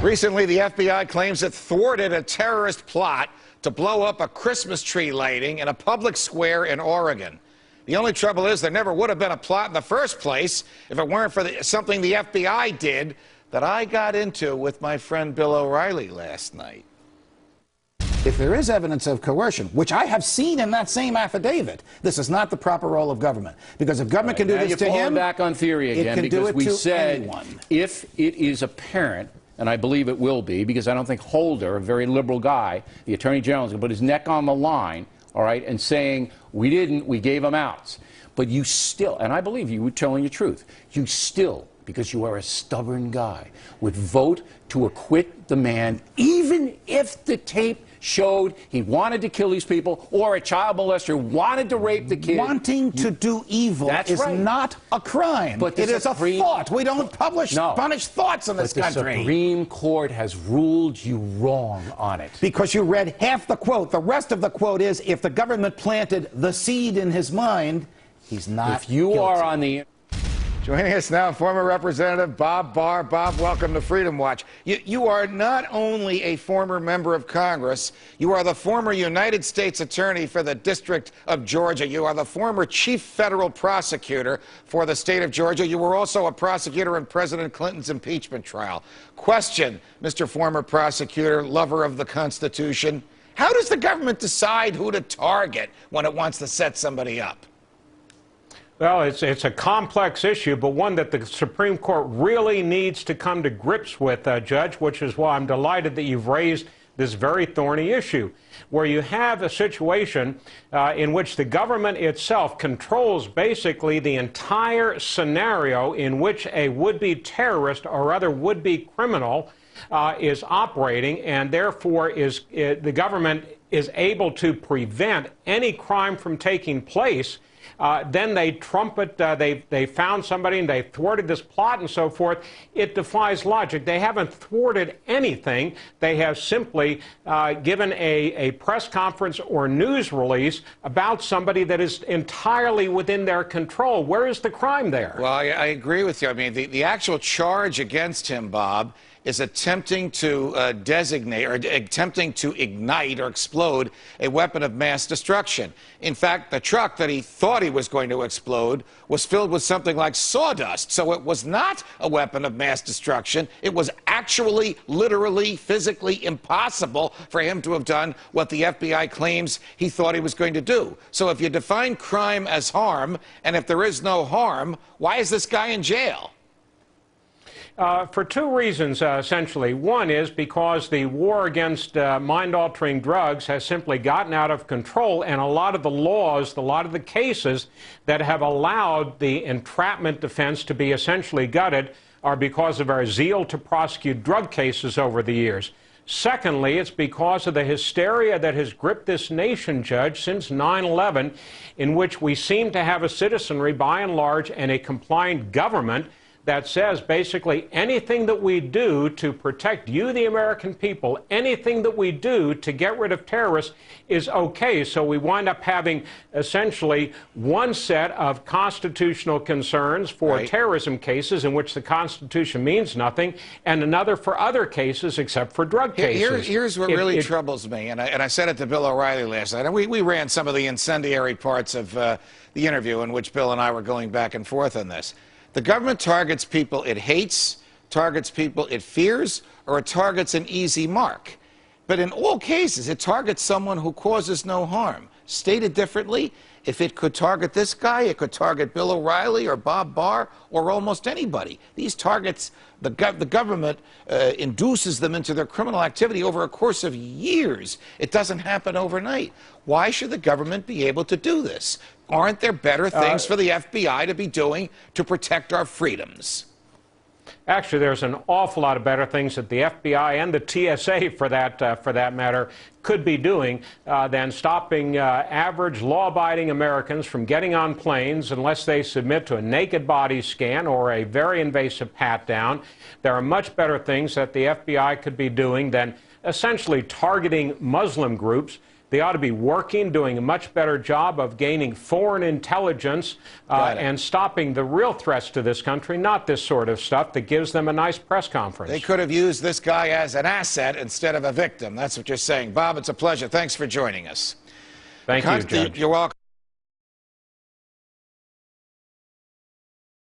Recently, the FBI claims it thwarted a terrorist plot to blow up a Christmas tree lighting in a public square in Oregon. The only trouble is there never would have been a plot in the first place if it weren't for something the FBI did that I got into with my friend Bill O'Reilly last night. If there is evidence of coercion, which I have seen in that same affidavit, this is not the proper role of government. Because if government can do this to him, you're falling back on theory again, because we said if it is apparent, and I believe it will be, because I don't think Holder, a very liberal guy, the Attorney General, is going to put his neck on the line, all right, and saying, we didn't, we gave him outs. But you still, and I believe you were telling the truth, you still, because you are a stubborn guy, would vote to acquit the man, even if the tape showed he wanted to kill these people, or a child molester wanted to rape the kid. Wanting to do evil is not a crime. But it is a thought. We don't punish thoughts in this country. The Supreme Court has ruled you wrong on it. Because you read half the quote. The rest of the quote is, if the government planted the seed in his mind, he's not If you guilty. are on the... Joining us now, former Representative Bob Barr. Bob, welcome to Freedom Watch. You are not only a former member of Congress, you are the former United States Attorney for the District of Georgia. You are the former Chief Federal Prosecutor for the state of Georgia. You were also a prosecutor in President Clinton's impeachment trial. Question, Mr. Former Prosecutor, lover of the Constitution, how does the government decide who to target when it wants to set somebody up? Well, it's a complex issue, but one that the Supreme Court really needs to come to grips with, Judge, which is why I'm delighted that you've raised this very thorny issue, where you have a situation in which the government itself controls basically the entire scenario in which a would-be terrorist or other would-be criminal is operating, and therefore the government is able to prevent any crime from taking place. Then they trumpet, they found somebody and they thwarted this plot and so forth. It defies logic. They haven't thwarted anything. They have simply given a press conference or news release about somebody that is entirely within their control. Where is the crime there? Well, I agree with you. I mean, the actual charge against him, Bob, is attempting to designate or attempting to ignite or explode a weapon of mass destruction. In fact, the truck that he thought he was going to explode was filled with something like sawdust. So it was not a weapon of mass destruction. It was actually, literally, physically impossible for him to have done what the FBI claims he thought he was going to do. So if you define crime as harm, and if there is no harm, why is this guy in jail? For two reasons, essentially. One is because the war against mind-altering drugs has simply gotten out of control, and a lot of the laws, a lot of the cases that have allowed the entrapment defense to be essentially gutted are because of our zeal to prosecute drug cases over the years. Secondly, it's because of the hysteria that has gripped this nation, Judge, since 9/11, in which we seem to have a citizenry, by and large, and a compliant government that says basically anything that we do to protect you, the American people, anything that we do to get rid of terrorists is okay. So we wind up having essentially one set of constitutional concerns for terrorism cases in which the Constitution means nothing, and another for other cases except for drug cases. Here's what really troubles me, and I said it to Bill O'Reilly last night, and we ran some of the incendiary parts of the interview in which Bill and I were going back and forth on this. The government targets people it hates, targets people it fears, or it targets an easy mark. But in all cases, it targets someone who causes no harm. Stated differently, if it could target this guy, it could target Bill O'Reilly or Bob Barr or almost anybody. These targets, the government induces them into their criminal activity over a course of years. It doesn't happen overnight. Why should the government be able to do this? Aren't there better things for the FBI to be doing to protect our freedoms? Actually, there's an awful lot of better things that the FBI and the TSA, for that matter, could be doing than stopping average law-abiding Americans from getting on planes unless they submit to a naked body scan or a very invasive pat-down. There are much better things that the FBI could be doing than essentially targeting Muslim groups. They ought to be working, doing a much better job of gaining foreign intelligence and stopping the real threats to this country, not this sort of stuff that gives them a nice press conference. They could have used this guy as an asset instead of a victim. That's what you're saying. Bob, it's a pleasure. Thanks for joining us. Thank you, Judge. You're welcome.